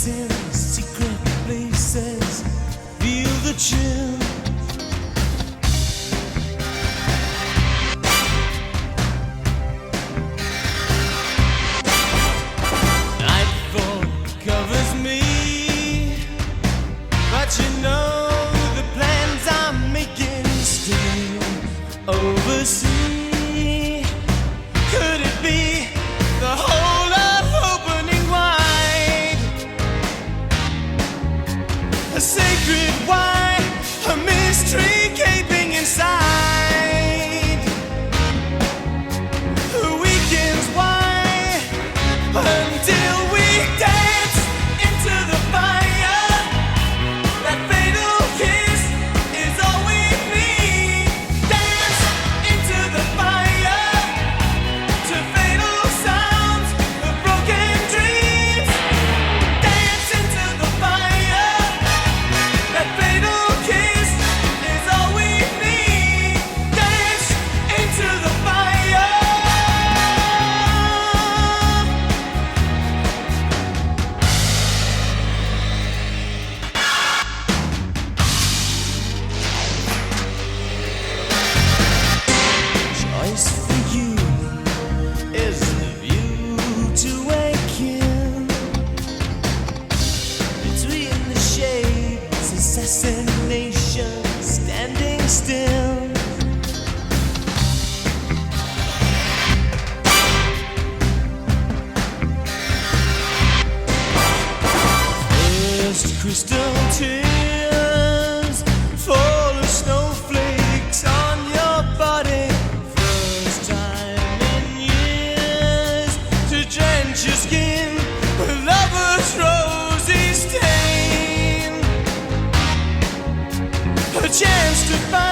in secret places, feel the chill. Nightfall covers me, but you know the plans I'm making still oversee. Could it be the whole of opening wide? A sacred why, a mystery gaping inside. The weekends why, until we dance into the fire. That fatal kiss is all we need. Dance into the fire, to fatal sounds of broken dreams. Dance into the fire. That fatal kiss is all we need. Dance into the fire. Choice for you is the view to waken. Between the shades, assassination standing still. First crystal tears fall as snowflakes on your body. First time in years to drench your skin with lover's rosy stain. A chance to find